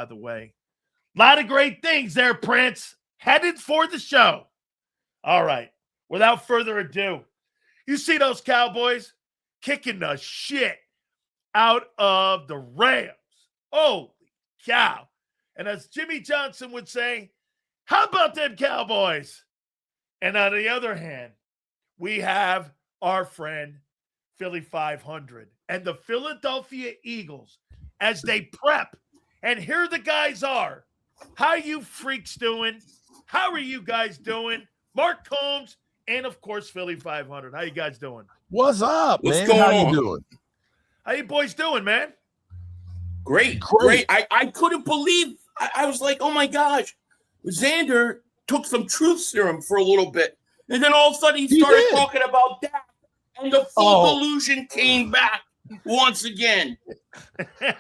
by the way. A lot of great things there, Prince. Headed for the show. All right. Without further ado, you see those Cowboys kicking the shit out of the Rams. Holy cow. And as Jimmy Johnson would say, how about them Cowboys? And on the other hand, we have our friend Philly.500 and the Philadelphia Eagles as they prep. And here the guys are. How you freaks doing? How are you guys doing? Mark Holmes and, of course, Philly.500. How you guys doing? What's up, What's man? going How on? you doing? How you boys doing, man? Great. I couldn't believe. I was like, oh, my gosh. Xander took some truth serum for a little bit. And then all of a sudden he started talking about that. And the full delusion came back once again.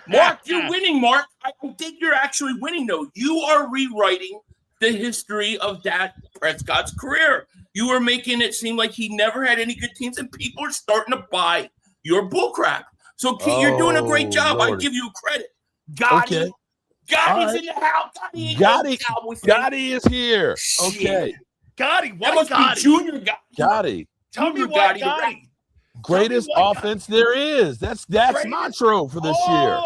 Mark, you're winning, Mark. I think you're actually winning, though. You are rewriting the history of Dak Prescott's career. You are making it seem like he never had any good teams, and people are starting to buy your bullcrap. So you're doing a great job. Lordy. I give you credit. Gotti's in the house. Gotti is here. Okay. Gotti, That why must Gotti? be Junior Gotti. Gotti. Tell me Junior why Gotti. Gotti. Greatest offense there is. That's motto for this year.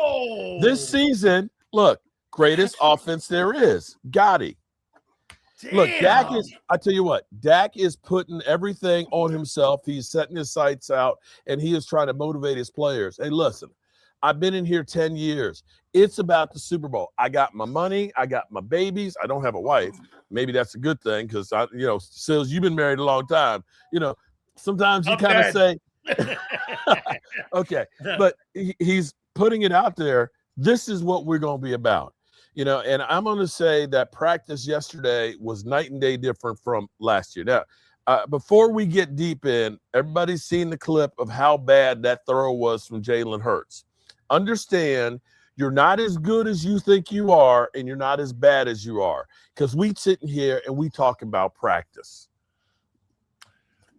This season, look, greatest offense there is. Gotti. Damn. Look, Dak is, I tell you what, Dak is putting everything on himself. He's setting his sights out, and he is trying to motivate his players. Hey, listen, I've been in here 10 years. It's about the Super Bowl. I got my money. I got my babies. I don't have a wife. Maybe that's a good thing because, Sills, you've been married a long time. Sometimes you kind of say, okay, but he's putting it out there. This is what we're going to be about. And I'm going to say that practice yesterday was night and day different from last year. Now, before we get deep in, everybody's seen the clip of how bad that throw was from Jalen Hurts. Understand, you're not as good as you think you are, and you're not as bad as you are, because we sitting here and we talk about practice.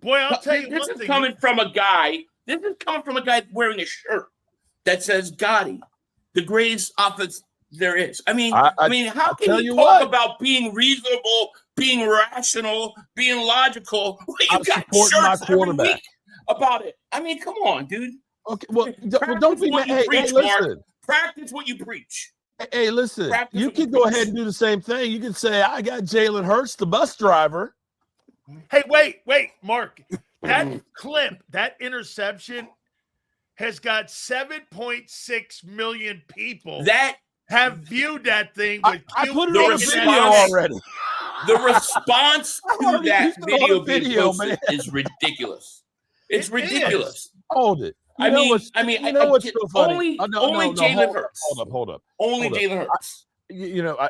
Boy, I'll tell you this one is thing. coming from a guy. This is coming from a guy wearing a shirt that says Gotti, the greatest offense there is. I mean, how can you talk about being reasonable, being rational, being logical? Well, you got shirts every week about it. I mean, come on, dude. Okay, well, don't be mad. Hey, listen. Mark. Practice what you preach. Hey, listen. You can go ahead and do the same thing. You can say, I got Jalen Hurts, the bus driver. Hey, wait, Mark. That clip, that interception has got 7.6 million people that have viewed that thing. I put it on a video already. The response to that video is ridiculous. It's ridiculous. Hold it. What's so funny? Only Jalen Hurts. Hold up. Only Jalen Hurts.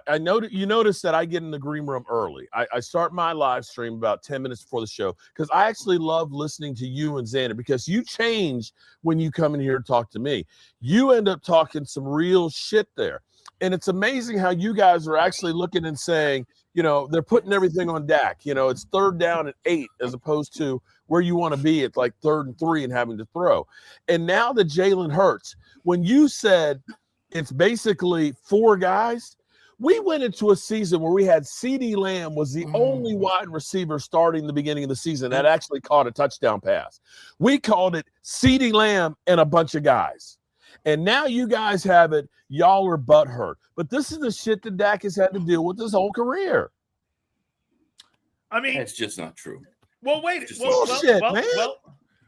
I noticed that I get in the green room early. I start my live stream about 10 minutes before the show because I actually love listening to you and Xander because you change when you come in here and talk to me. You end up talking some real shit there. And it's amazing how you guys are actually looking and saying, they're putting everything on Dak. It's 3rd down and 8 as opposed to where you want to be at like 3rd and 3 and having to throw. And now the Jalen Hurts, when you said it's basically 4 guys, we went into a season where we had CeeDee Lamb was the only wide receiver starting the beginning of the season that actually caught a touchdown pass. We called it CeeDee Lamb and a bunch of guys. And now you guys have it. Y'all are butthurt. But this is the shit that Dak has had to deal with his whole career. I mean, that's just not true. Well, wait. It's man.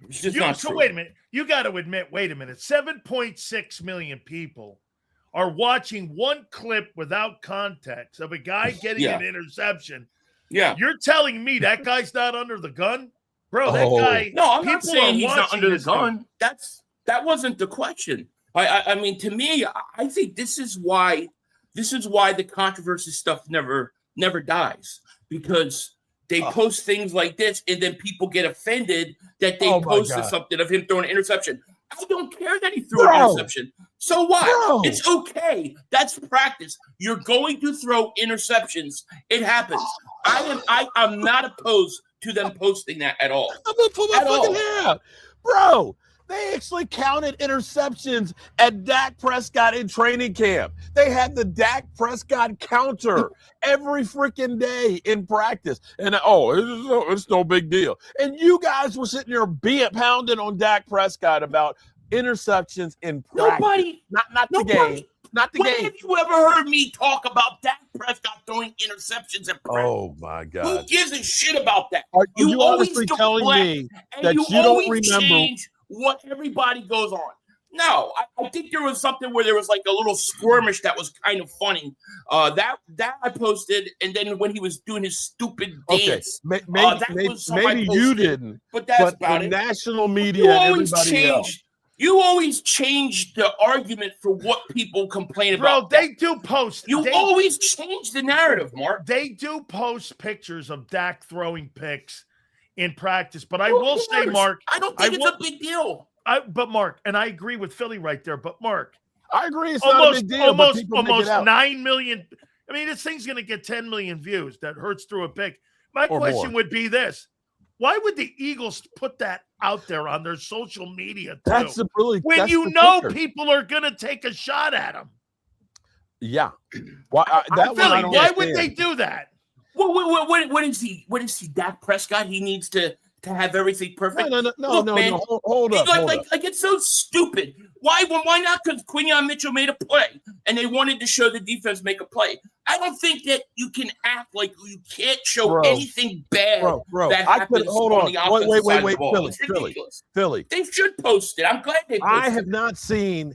It's just not true. Wait a minute. You got to admit, 7.6 million people are watching one clip without context of a guy getting an interception. Yeah. You're telling me that guy's not under the gun? Bro, that guy. No, I'm not saying he's not under the gun. That wasn't the question. I mean, to me, I think this is why the controversy stuff never dies, because they post things like this and then people get offended that they posted something of him throwing an interception. I don't care that he threw an interception. So what? It's okay. That's practice. You're going to throw interceptions. It happens. I'm not opposed to them posting that at all. I'm gonna pull my fucking hair out. Bro, They actually counted interceptions at Dak Prescott in training camp. They had the Dak Prescott counter every freaking day in practice. And it's no big deal. And you guys were sitting there pounding on Dak Prescott about interceptions in practice. Nobody, not the game. Not the when game. have you ever heard me talk about Dak Prescott throwing interceptions in practice? Oh my God! Who gives a shit about that? Are you always honestly telling me that you you don't always remember change what everybody goes on? No, I think there was something where there was like a little skirmish that was kind of funny. That I posted, and then when he was doing his stupid dance, maybe you didn't, but that's about the it. National media and everybody else. You always change the argument for what people complain about. Bro, they do post. You always change the narrative, Mark. They do post pictures of Dak throwing picks in practice. But I will say, Mark, I don't think it's a big deal. But Mark, and I agree with Philly right there. But Mark, I agree, it's not a big deal. Almost 9 million. I mean, this thing's going to get 10 million views. That Hurts threw a pick. My question would be this: why would the Eagles put that out there on their social media too? People are going to take a shot at them. Yeah. Why would they do that? What is he? Dak Prescott? He needs to have everything perfect. No. Man, hold up. Like it's so stupid. Why not? Because Quinyon Mitchell made a play, and they wanted to show the defense make a play. I don't think that you can act like you can't show anything bad that happens on the offensive side of the ball. It's ridiculous. Philly. They should post it. I'm glad they posted it. I have not seen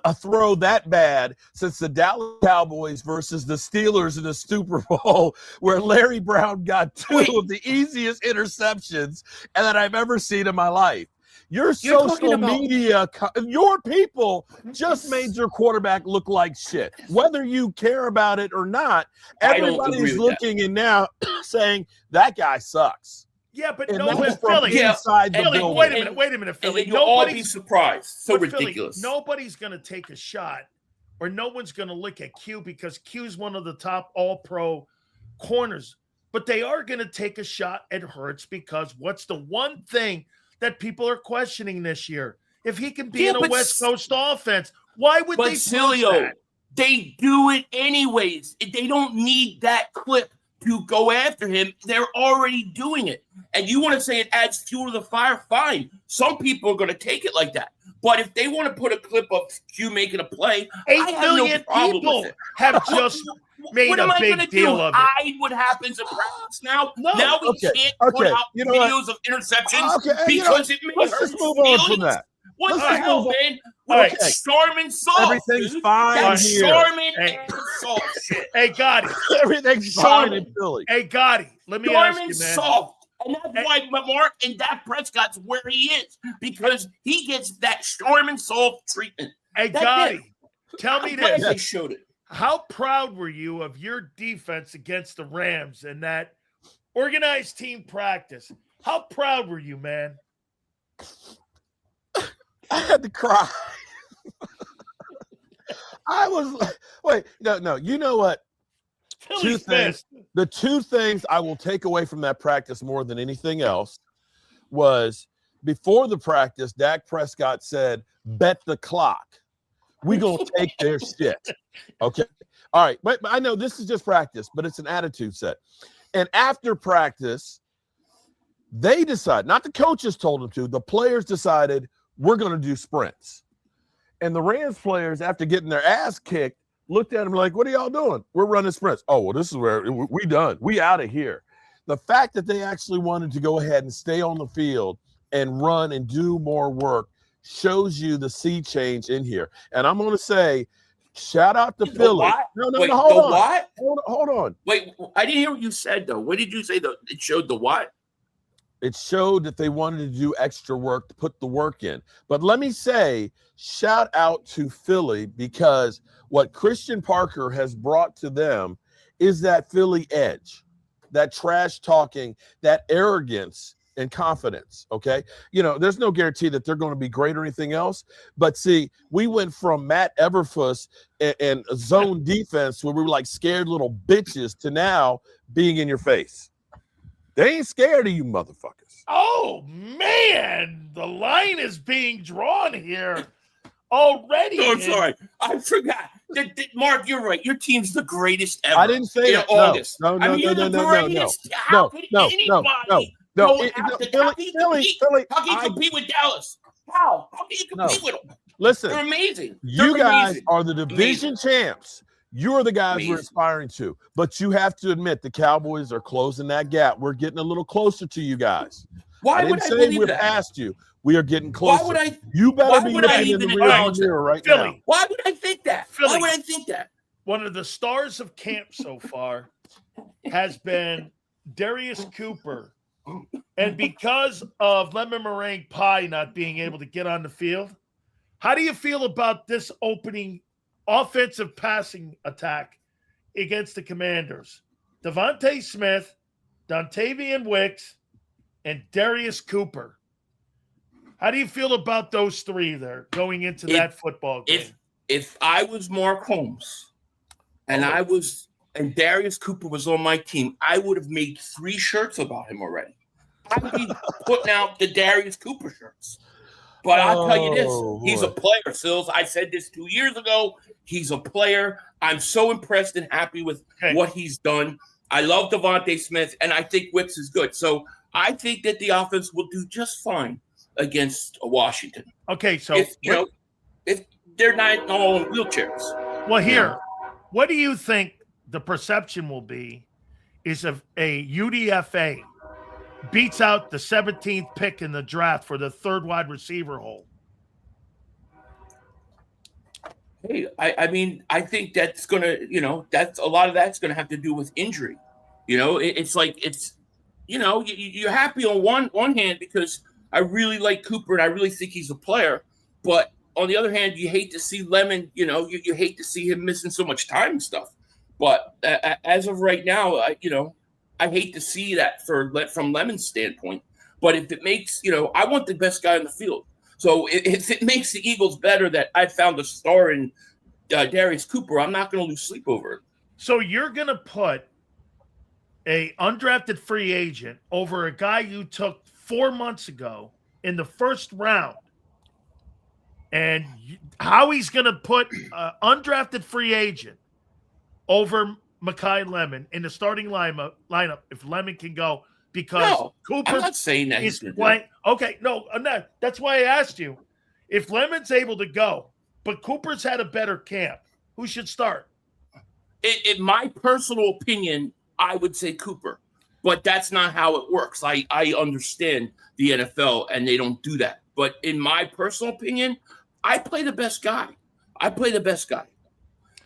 a throw that bad since the Dallas Cowboys versus the Steelers in the Super Bowl, where Larry Brown got two of the easiest interceptions that I've ever seen in my life. Your social media, your people just made your quarterback look like shit. Whether you care about it or not, everybody's looking and now saying that guy sucks. Yeah, but Philly. Inside the building. Wait a minute, Philly. You'll all be surprised. So ridiculous. Philly, nobody's going to take a shot, or no one's going to look at Q because Q's one of the top all-pro corners. But they are going to take a shot at Hurts because what's the one thing that people are questioning this year? If he can be in a West Coast offense, why would they Sileo, that? They do it anyways. They don't need that clip to go after him. They're already doing it. And you want to say it adds fuel to the fire? Fine. Some people are going to take it like that. But if they want to put a clip of Q making a play, 8 million people have just made a big deal of it. Hide what happens in practice now? No. Now we can't put out videos of interceptions because it may hurt. Let's just move on from that. What the hell, man? Storm Salt. Everything's fine That's here. Storm and Salt shit. Hey, Gotti. Everything's fine in Philly. Hey, Gotti. Let me ask you, man. Soft. And that's why Mark and Dak Prescott's where he is, because he gets that Storm and Salt treatment. Hey, Gotti, tell me this. They showed it. How proud were you of your defense against the Rams and that organized team practice? How proud were you, man? I had to cry. I was like, wait, no. You know what? The two things I will take away from that practice more than anything else was before the practice, Dak Prescott said, bet the clock. We're going to take their shit. Okay. All right. But I know this is just practice, but it's an attitude set. And after practice, they decided, not the coaches told them to, the players decided we're going to do sprints. And the Rams players, after getting their ass kicked, looked at him like, what are y'all doing? We're running sprints. Oh, well, this is where we done. We out of here. The fact that they actually wanted to go ahead and stay on the field and run and do more work shows you the sea change in here. And I'm going to say, shout out to Philly. What? Hold on. Wait, I didn't hear what you said, though. What did you say, though? It showed the what? It showed that they wanted to do extra work, to put the work in. But let me say, shout out to Philly, because what Christian Parker has brought to them is that Philly edge, that trash talking, that arrogance and confidence, okay? You know, there's no guarantee that they're going to be great or anything else. But see, we went from Matt Eberflus and zone defense where we were like scared little bitches to now being in your face. They ain't scared of you motherfuckers. Oh, man. The line is being drawn here already. Oh, I'm sorry. I forgot. Mark, you're right. Your team's the greatest ever. I didn't say that. August. No. You're the greatest. How could anybody go after? How can you compete with Dallas? How can you compete with them? Listen, they're amazing. You guys are the division champs. You are the guys we're aspiring to. But you have to admit the Cowboys are closing that gap. We're getting a little closer to you guys. Why would I believe we're that? past you. We are getting closer. Why would I? You better be looking in the rear mirror right now. Why would I think that? Why would I think that? One of the stars of camp so far has been Darius Cooper. And because of lemon meringue pie not being able to get on the field, how do you feel about this opening offensive passing attack against the Commanders? Devontae Smith, Dontavian Wicks, and Darius Cooper. How do you feel about those three there going into that football game? If I was Mark Holmes and and Darius Cooper was on my team, I would have made 3 shirts about him already. I would be putting out the Darius Cooper shirts. But I'll tell you this, he's a player, Sills. I said this 2 years ago. He's a player. I'm so impressed and happy with what he's done. I love Devontae Smith, and I think Wicks is good. So I think that the offense will do just fine against Washington. Okay, so if they're not all in wheelchairs. Well, what do you think the perception will be is if a UDFA beats out the 17th pick in the draft for the 3rd wide receiver hole? Hey, I mean, I think that's going to, that's a lot of that's going to have to do with injury. It's like, you're happy on one hand because I really like Cooper and I really think he's a player. But on the other hand, you hate to see Lemon, you hate to see him missing so much time and stuff. But as of right now, I hate to see that from Lemon's standpoint. But if it makes, I want the best guy on the field. So if it makes the Eagles better that I found a star in Darius Cooper, I'm not going to lose sleep over it. So you're going to put a undrafted free agent over a guy you took 4 months ago in the 1st round, and how he's going to put an undrafted free agent over Mekhi Lemon in the starting lineup if Lemon can go, because Cooper. I'm not saying that he's playing. Okay, no, I'm not. That's why I asked you if Lemon's able to go, but Cooper's had a better camp. Who should start? In my personal opinion, I would say Cooper, but that's not how it works. I understand the NFL and they don't do that. But in my personal opinion, I play the best guy.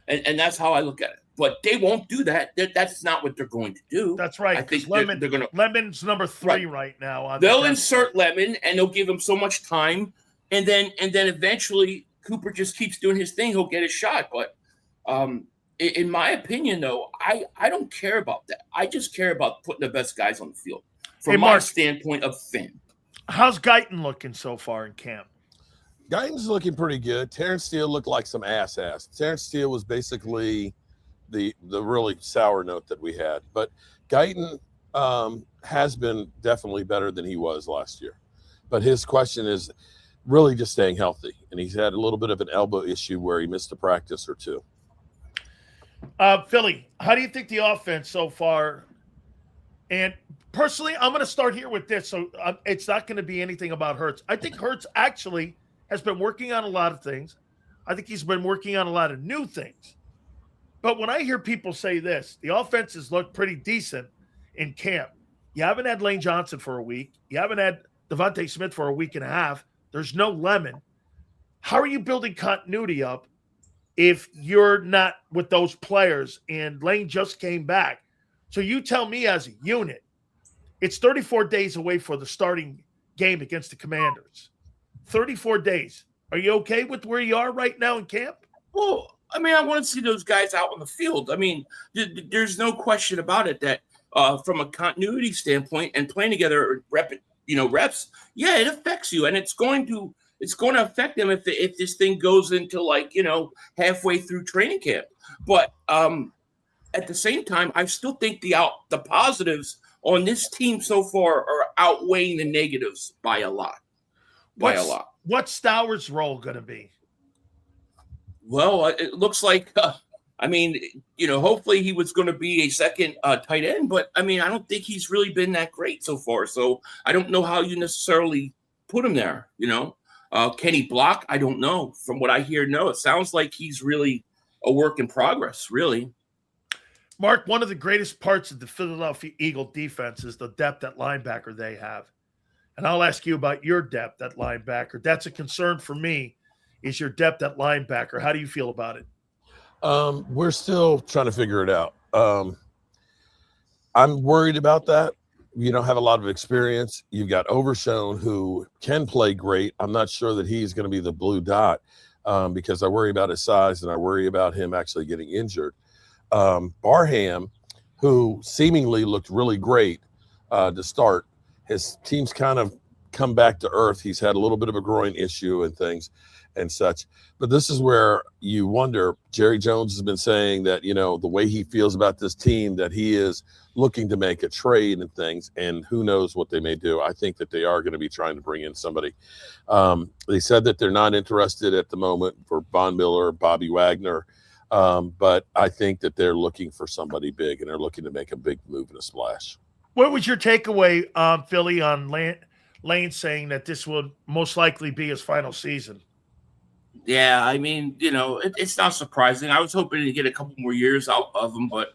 And that's how I look at it. But they won't do that. That's not what they're going to do. That's right. I think Lemon, they're going to. Lemon's number 3 right now. They'll insert Lemon and they'll give him so much time, and then eventually Cooper just keeps doing his thing. He'll get a shot. But in my opinion, though, I don't care about that. I just care about putting the best guys on the field from my standpoint of fan. How's Guyton looking so far in camp? Guyton's looking pretty good. Terrence Steele looked like some ass. Terrence Steele was basically the really sour note that we had. But Guyton has been definitely better than he was last year. But his question is really just staying healthy. And he's had a little bit of an elbow issue where he missed a practice or two. Philly, how do you think the offense so far? And personally, I'm going to start here with this. So it's not going to be anything about Hurts. I think Hurts actually has been working on a lot of things. I think he's been working on a lot of new things. But when I hear people say this, the offense has looked pretty decent in camp. You haven't had Lane Johnson for a week. You haven't had Devontae Smith for a week and a half. There's no Lemon. How are you building continuity up if you're not with those players? And Lane just came back. So you tell me as a unit, it's 34 days away for the starting game against the Commanders. 34 days. Are you okay with where you are right now in camp? Well, I mean, I want to see those guys out on the field. I mean, there's no question about it that from a continuity standpoint and playing together, reps, yeah, it affects you, and it's going to affect them if this thing goes into halfway through training camp. But at the same time, I still think the positives on this team so far are outweighing the negatives by a lot. What's Stowers' role going to be? Well, it looks like, hopefully he was going to be a second tight end, but I don't think he's really been that great so far. So I don't know how you necessarily put him there. Can he block? I don't know. From what I hear, no. It sounds like he's really a work in progress, really. Mark, one of the greatest parts of the Philadelphia Eagle defense is the depth at linebacker they have. And I'll ask you about your depth at linebacker. That's a concern for me, is your depth at linebacker. How do you feel about it? We're still trying to figure it out. I'm worried about that. You don't have a lot of experience. You've got Overshone, who can play great. I'm not sure that he's going to be the blue dot because I worry about his size and I worry about him actually getting injured. Barham, who seemingly looked really great to start, his team's kind of come back to earth. He's had a little bit of a groin issue and things and such. But this is where you wonder, Jerry Jones has been saying that, the way he feels about this team, that he is looking to make a trade and things, and who knows what they may do. I think that they are going to be trying to bring in somebody. They said that they're not interested at the moment for Von Miller, Bobby Wagner. But I think that they're looking for somebody big, and they're looking to make a big move and a splash. What was your takeaway, Philly, on Lane saying that this will most likely be his final season? Yeah, it's not surprising. I was hoping to get a couple more years out of him, but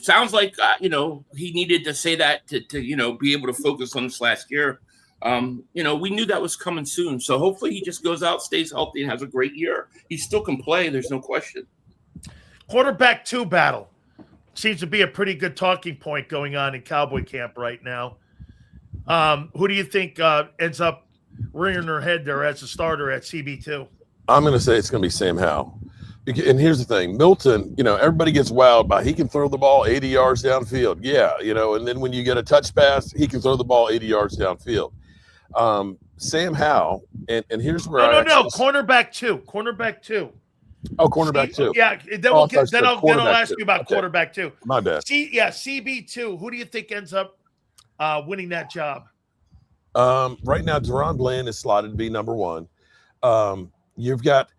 sounds like, he needed to say that to be able to focus on this last year. We knew that was coming soon. So hopefully he just goes out, stays healthy, and has a great year. He still can play. There's no question. Quarterback 2 battle seems to be a pretty good talking point going on in Cowboy camp right now. Who do you think ends up rearing their head there as a starter at CB2? I'm going to say it's going to be Sam Howell. And here's the thing. Milton, everybody gets wowed by he can throw the ball 80 yards downfield. Yeah, and then when you get a touch pass, he can throw the ball 80 yards downfield. Sam Howell, and here's where cornerback 2. Cornerback 2. Oh, cornerback 2. Yeah, then I'll ask you about quarterback 2. My bad. CB2. Who do you think ends up winning that job? Right now, Deron Bland is slotted to be number 1. You've got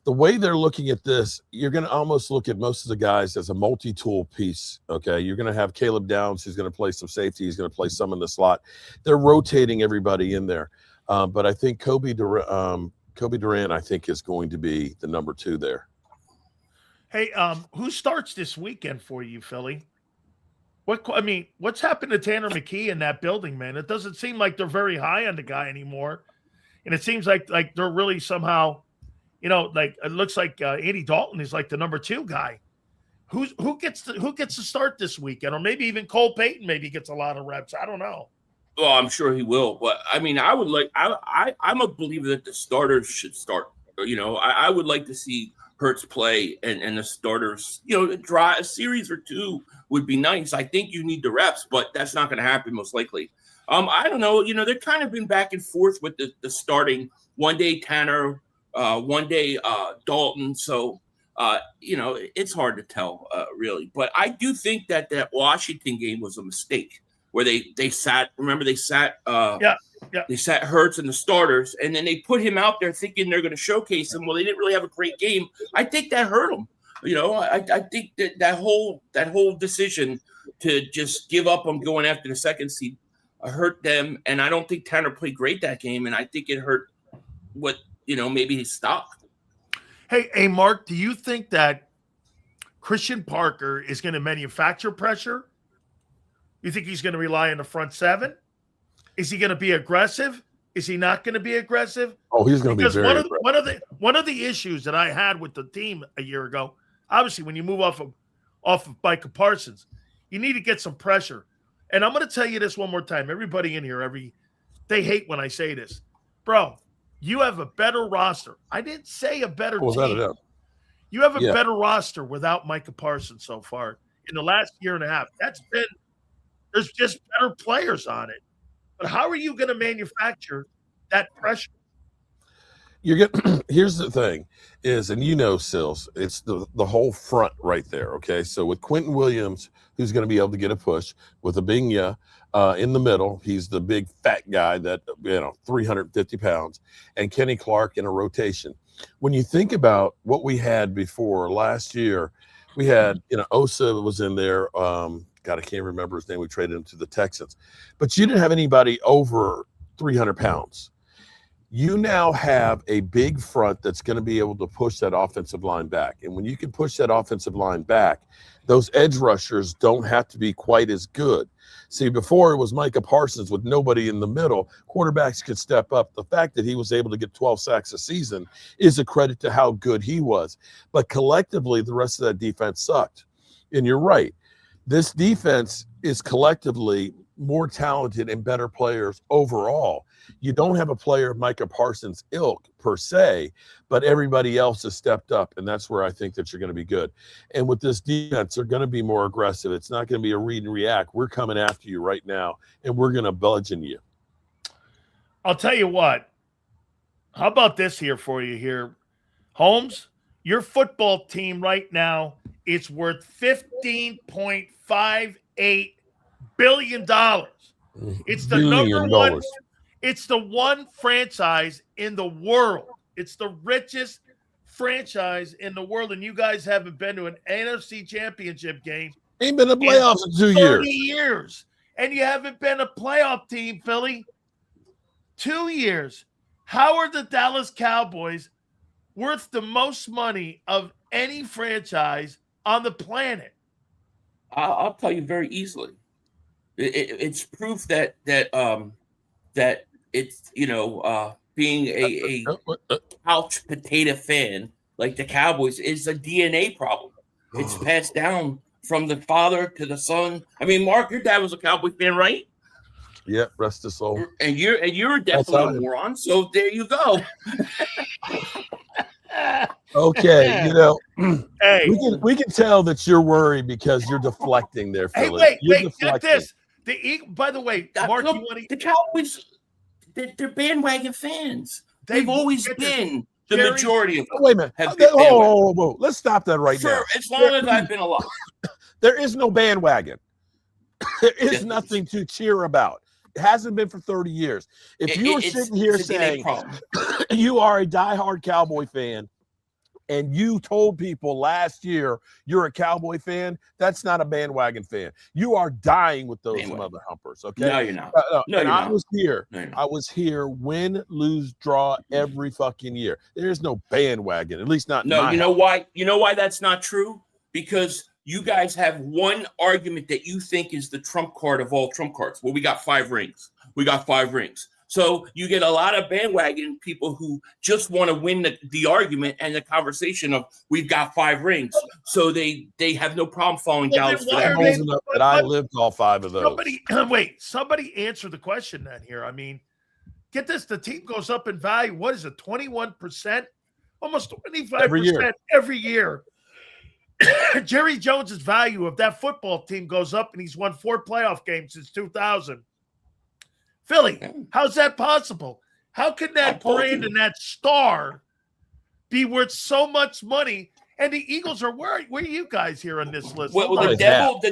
the way they're looking at this. You're going to almost look at most of the guys as a multi-tool piece. Okay, you're going to have Caleb Downs, who's going to play some safety. He's going to play some in the slot. They're rotating everybody in there, but I think Kobe Durant, I think, is going to be the number 2 there. Hey, who starts this weekend for you, Philly? What's happened to Tanner McKee in that building, man? It doesn't seem like they're very high on the guy anymore, and it seems like they're really somehow, it looks like Andy Dalton is like the number 2 guy. Who gets to start this weekend, or maybe even Cole Payton maybe gets a lot of reps. I don't know. Well, I'm sure he will, but I'm a believer that the starters should start. I would like to see Hurts play and the starters, draw a series or 2 would be nice. I think you need the reps, but that's not going to happen most likely. I don't know. They've kind of been back and forth with the starting. One day Tanner, one day Dalton. So, it's hard to tell really. But I do think that Washington game was a mistake where they sat. Remember, they sat. They sat Hurts and the starters, and then they put him out there thinking they're going to showcase him. Well, they didn't really have a great game. I think that hurt him. I think that whole decision to just give up on going after the second seed hurt them. And I don't think Tanner played great that game, and I think it hurt maybe his stock. Hey, Mark, do you think that Christian Parker is going to manufacture pressure? You think he's going to rely on the front 7? Is he going to be aggressive? Is he not going to be aggressive? Oh, he's going to be very aggressive. One of the issues that I had with the team a year ago, obviously, when you move off of Micah Parsons, you need to get some pressure. And I'm going to tell you this one more time. Everybody in here, they hate when I say this. Bro, you have a better roster. I didn't say a better team. You have a better roster without Micah Parsons so far in the last year and a half. There's just better players on it. But how are you going to manufacture that pressure? you're gonna here's the thing is, and Sills, it's the whole front right there. Okay, so with Quentin Williams, who's going to be able to get a push with Abinya in the middle, he's the big fat guy that 350 pounds, and Kenny Clark in a rotation. When you think about what we had before last year, we had Osa was in there. God, I can't remember his name. We traded him to the Texans, but you didn't have anybody over 300 pounds. You now have a big front that's going to be able to push that offensive line back. And when you can push that offensive line back, those edge rushers don't have to be quite as good. See, before it was Micah Parsons with nobody in the middle, quarterbacks could step up. The fact that he was able to get 12 sacks a season is a credit to how good he was. But collectively, the rest of that defense sucked. And you're right. This defense is collectively more talented and better players overall. You don't have a player of Micah Parsons' ilk per se, but everybody else has stepped up, and that's where I think that you're going to be good. And with this defense, they're going to be more aggressive. It's not going to be a read and react. We're coming after you right now, and we're going to bludgeon you. I'll tell you what. How about this here for you here? Holmes, your football team right now is worth $15.58 billion. It's the number one. It's the one franchise in the world. It's the richest franchise in the world, and you guys haven't been to an NFC championship game. Ain't been to playoffs in 2 years. 30 years. And you haven't been a playoff team, Philly. 2 years. How are the Dallas Cowboys worth the most money of any franchise on the planet? I'll tell you very easily. It's proof that it's being a couch potato fan like the Cowboys is a DNA problem. It's passed down from the father to the son. I mean, Mark, your dad was a Cowboy fan, right? Yeah, rest his soul. And you're definitely a moron. So there you go. Okay, hey, we can tell that you're worried because you're deflecting there, Philly. Hey, you're wait, get this. By the way, Mark, the Cowboys, they're bandwagon fans. They've always been the majority of them. Wait a minute. Whoa. Let's stop that right now. As long as I've been alive. There is no bandwagon. There is nothing to cheer about. It hasn't been for 30 years. If you were sitting here saying you are a diehard Cowboy fan and you told people last year you're a Cowboy fan, that's not a bandwagon fan. You are dying with those mother humpers, okay? No, you're not. I was here. No, I was here win, lose, draw every fucking year. There's no bandwagon, at least not No, you know why? You know why that's not true? Because you guys have one argument that you think is the trump card of all trump cards. Well, we got 5 rings. So you get a lot of bandwagon people who just want to win the argument and the conversation of we've got 5 rings. So they have no problem falling down. But I lived all 5 of those. Somebody answer the question then here. I mean, get this. The team goes up in value. What is it? 21%? Almost 25% every year. Jerry Jones's value of that football team goes up, and he's won 4 playoff games since 2000. Philly, how's that possible? How can that brand and that star be worth so much money? And the Eagles are where are you guys here on this list? Well, the devil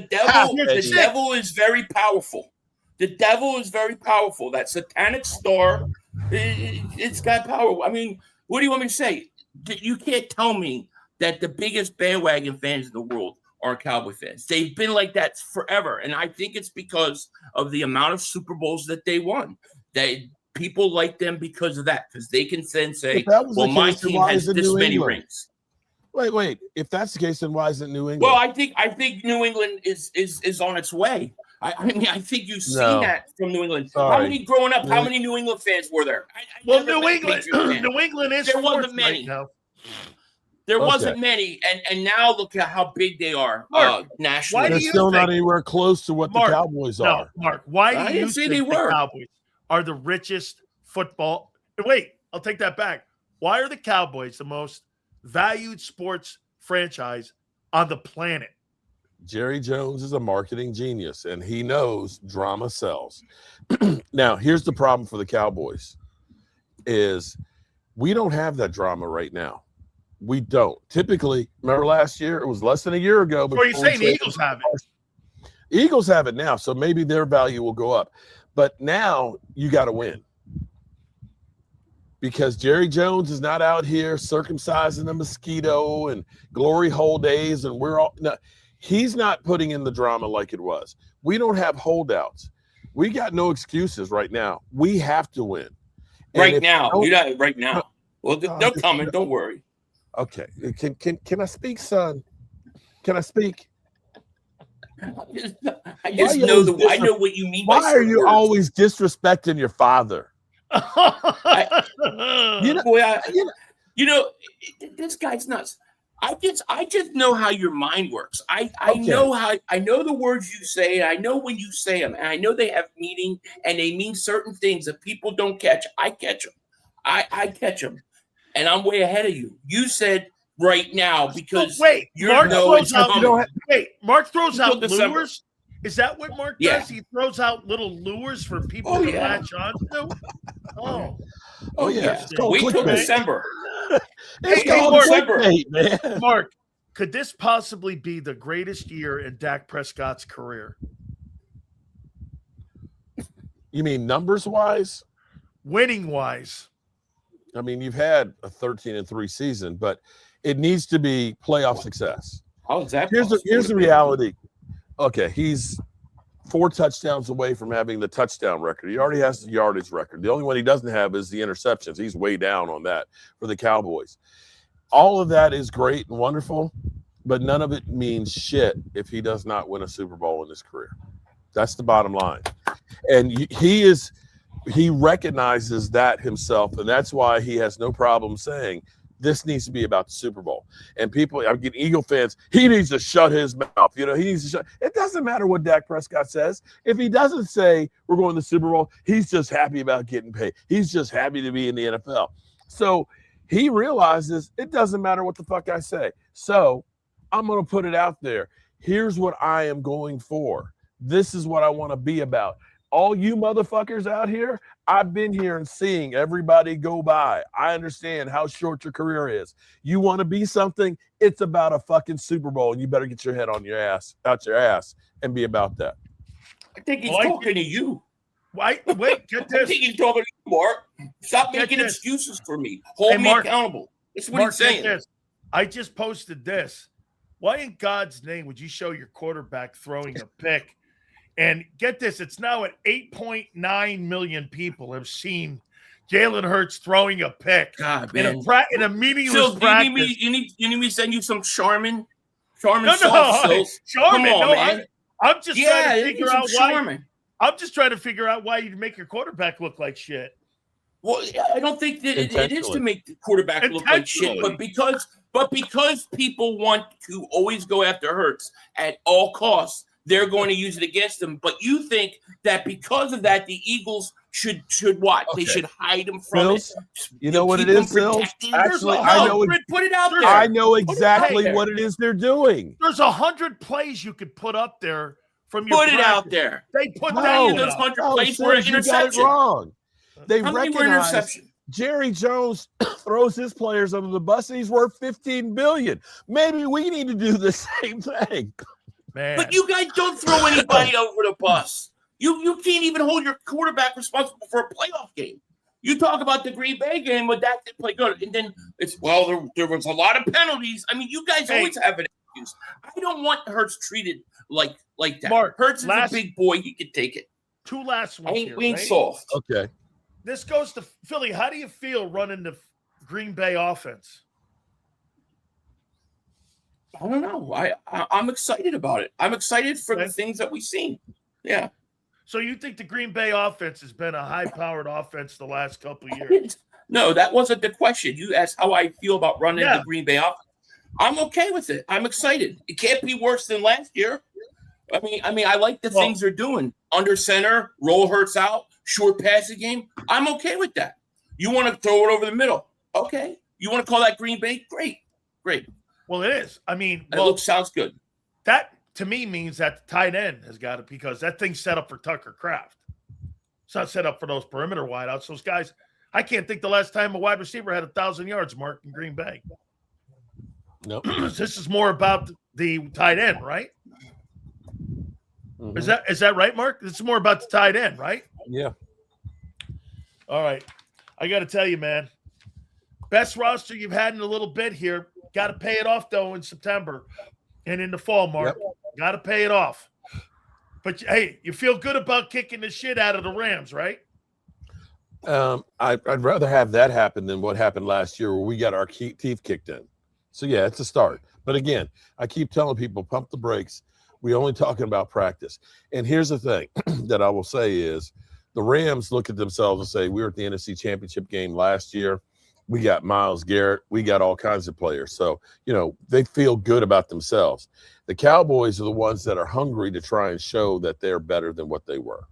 is very powerful. The devil is very powerful. That satanic star, it's got power. I mean, what do you want me to say? You can't tell me that the biggest bandwagon fans in the world are Cowboy fans. They've been like that forever. And I think it's because of the amount of Super Bowls that they won. People like them because of that, because they can then say, well, my team has this many rings. Wait. If that's the case, then why isn't New England? Well, I think New England is on its way. I mean, I think you've seen that from New England. Sorry. How many growing up? How many New England fans were there? New England is there wasn't many. Right. There wasn't many, and now look at how big they are nationally. They're still not anywhere close to what the Cowboys are. Mark, why do you think the Cowboys are the richest football? Wait, I'll take that back. Why are the Cowboys the most valued sports franchise on the planet? Jerry Jones is a marketing genius, and he knows drama sells. Now, here's the problem for the Cowboys is We don't have that drama right now. We don't. Typically, remember last year? It was less than a year ago. So you're saying the Eagles have it? Eagles have it now, so maybe their value will go up. But now you got to win. Because Jerry Jones is not out here circumcising a mosquito and glory hole days, and he's not putting in the drama like it was. We don't have holdouts. We got no excuses right now. We have to win. Right now. Well, they're coming. Don't worry. Okay. Can I speak, son? Can I speak? I know what you mean. Why are you words. always disrespecting your father? This guy's nuts. I just know how your mind works. I know the words you say. I know when you say them, and I know they have meaning, and they mean certain things that people don't catch. I catch them. I catch them, and I'm way ahead of you. You said right now because Mark throws out lures. Is that what Mark does? He throws out little lures for people to latch on to. Oh yeah. Wait till December. December. Mark, could this possibly be the greatest year in Dak Prescott's career? You mean numbers wise? Winning wise. I mean, you've had a 13-3 season, but it needs to be playoff success. How is that? Here's the reality. Okay, he's 4 touchdowns away from having the touchdown record. He already has the yardage record. The only one he doesn't have is the interceptions. He's way down on that for the Cowboys. All of that is great and wonderful, but none of it means shit if he does not win a Super Bowl in his career. That's the bottom line. And he recognizes that himself, and that's why he has no problem saying this needs to be about the Super Bowl. And people, I'm getting Eagle fans, he needs to shut his mouth. He needs to shut. It doesn't matter what Dak Prescott says. If he doesn't say we're going to the Super Bowl, he's just happy about getting paid. He's just happy to be in the NFL. So he realizes it doesn't matter what the fuck I say. So I'm going to put it out there. Here's what I am going for. This is what I want to be about. All you motherfuckers out here, I've been here and seeing everybody go by. I understand how short your career is. You want to be something, it's about a fucking Super Bowl, and you better get your head out your ass and be about that. I think he's talking to you. Wait, get this. I think he's talking to you, Mark. Stop making excuses for me. Hold me accountable. That's what he's saying. I just posted this. Why in God's name would you show your quarterback throwing a pick? And get this, it's now at 8.9 million people have seen Jalen Hurts throwing a pick in a meaningless practice. You need me to send you some Charmin? Charmin. Come on, man. I'm just trying to figure out why. I'm just trying to figure out why you make your quarterback look like shit. Well, I don't think that it is to make the quarterback look like shit, but because people want to always go after Hurts at all costs, they're going to use it against them. But you think that because of that, the Eagles should what? Okay. They should hide him from it. You know what it is, Phil? Actually, I know. Put it out there. I know exactly what it is they're doing. There's 100 plays you could put up there from your. Put it out there. They put that in those 100 plays for an interception. You got it wrong. They recognize Jerry Jones throws his players under the bus, and he's worth $15 billion. Maybe we need to do the same thing. Man. But you guys don't throw anybody over the bus. You can't even hold your quarterback responsible for a playoff game. You talk about the Green Bay game where Dak didn't play good, and then it's there was a lot of penalties. I mean, you guys always have an excuse. I don't want Hurts treated like that. Mark, Hurts is a big boy; he can take it. 2 last ones. We ain't soft. Okay. This goes to Philly. How do you feel running the Green Bay offense? I don't know. I'm excited about it. I'm excited for the things that we've seen. Yeah. So you think the Green Bay offense has been a high-powered offense the last couple of years? No, that wasn't the question. You asked how I feel about running the Green Bay offense. I'm okay with it. I'm excited. It can't be worse than last year. I mean, I like the things they're doing. Under center, roll Hurts out, short passing game. I'm okay with that. You want to throw it over the middle? Okay. You want to call that Green Bay? Great. Well, it is. I mean, sounds good. That to me means that the tight end has got it because that thing's set up for Tucker Kraft. It's not set up for those perimeter wideouts. Those guys, I can't think the last time a wide receiver had 1,000 yards, Mark, in Green Bay. Nope. This is more about the tight end, right? Mm-hmm. Is that right, Mark? It's more about the tight end, right? Yeah. All right. I got to tell you, man, best roster you've had in a little bit here. Got to pay it off, though, in September and in the fall, Mark. Yep. Got to pay it off. But, hey, you feel good about kicking the shit out of the Rams, right? I'd rather have that happen than what happened last year where we got our teeth kicked in. So, yeah, it's a start. But, again, I keep telling people, pump the brakes. We're only talking about practice. And here's the thing that I will say is the Rams look at themselves and say, we were at the NFC Championship game last year. We got Myles Garrett. We got all kinds of players. So, they feel good about themselves. The Cowboys are the ones that are hungry to try and show that they're better than what they were.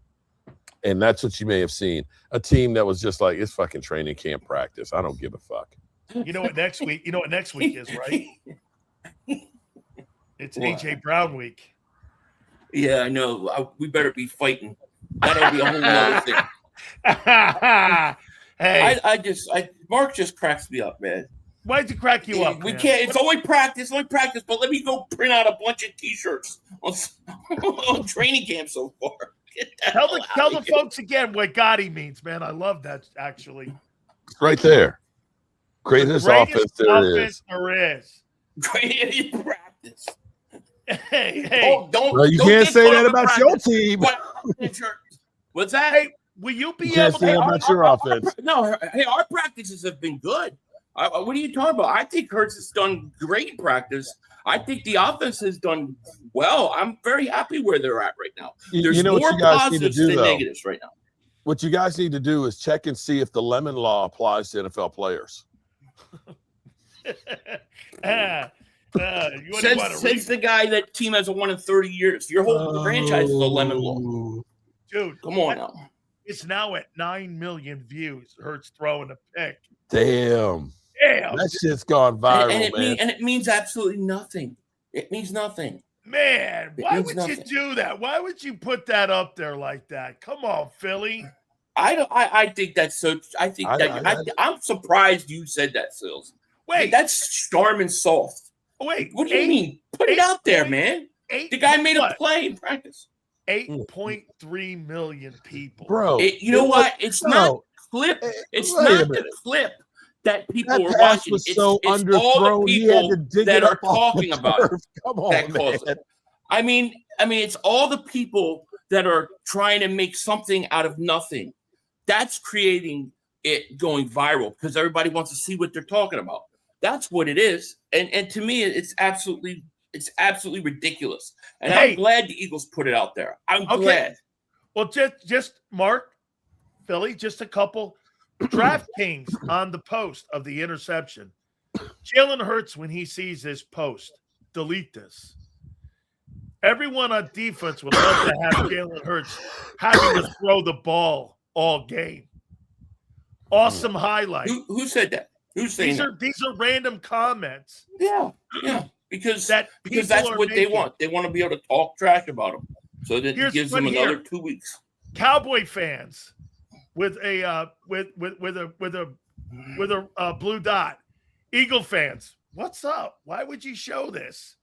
And that's what you may have seen. A team that was just like, it's fucking training camp practice. I don't give a fuck. You know what next week is, right? It's A.J. Brown week. Yeah, I know. We better be fighting. That'll be a whole other thing. Hey, Mark just cracks me up, man. Why'd it crack you up? We man? can't. It's only practice. But let me go print out a bunch of T-shirts on training camp so far. Tell the folks again what Gotti means, man. I love that, actually. Right there. Greatest offense there is. Greatest practice. Hey. You can't say that about your team. What's that? Hey, will you be can't able say to about your offense? No, hey, our practices have been good. What are you talking about? I think Hurts has done great in practice. I think the offense has done well. I'm very happy where they're at right now. There's more positives than negatives right now. What you guys need to do is check and see if the Lemon Law applies to NFL players. Since the guy that team hasn't won in 30 years, your whole franchise is a Lemon Law. Dude, come on now. It's now at 9 million views. Hurts throwing a pick. Damn. That shit's gone viral, man. And it means absolutely nothing. It means nothing. Man, why would you do that? Why would you put that up there like that? Come on, Philly. I think that's so. I'm surprised you said that, Sills. Wait, that's Starman soft. Wait, what do you mean? Put it out there, man. The guy made a play in practice. 8.3 million people, bro. You know what? It's not clip. It's not the clip that people were watching. It's all the people that are talking about it. Come on, man. I mean, it's all the people that are trying to make something out of nothing. That's creating it going viral because everybody wants to see what they're talking about. That's what it is. And to me, it's absolutely ridiculous. And I'm glad the Eagles put it out there. I'm glad. Well, just Mark, Philly, just a couple DraftKings on the post of the interception. Jalen Hurts, when he sees this post, delete this. Everyone on defense would love to have Jalen Hurts having to throw the ball all game. Awesome highlight. Who said that? Who's saying that? These are random comments. Yeah. Because that's what they want. They want to be able to talk trash about them. So that it gives them another 2 weeks. Cowboy fans with a blue dot. Eagle fans, what's up? Why would you show this?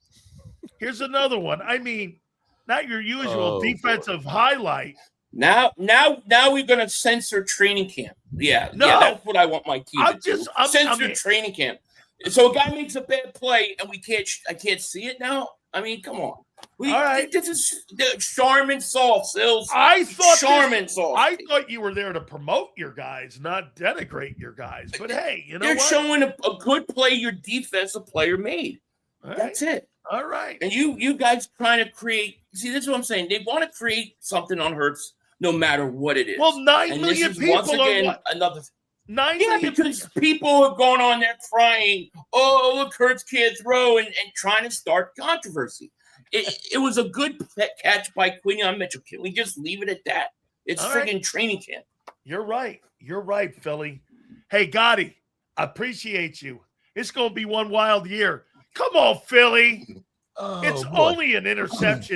Here's another one. I mean, not your usual defensive highlight. Now we're gonna censor training camp. Yeah, that's what I want my team to do. Censor training camp. So a guy makes a bad play and I can't see it now. I mean, come on. All right. This is the Charmin Salt, Sills. I thought you were there to promote your guys, not denigrate your guys. But hey, they're showing a good play your defensive player made. All right. That's it. All right. And you guys trying to create. See, this is what I'm saying. They want to create something on Hurts, no matter what it is. Well, 9 million people once again, are what? Another. 9 million because people are going on there crying. Oh, look, Hurts can't throw, and trying to start controversy. It was a good catch by Quinion Mitchell. Can we just leave it at that? It's friggin' training camp. You're right. You're right, Philly. Hey, Gotti, I appreciate you. It's going to be one wild year. Come on, Philly. It's only an interception.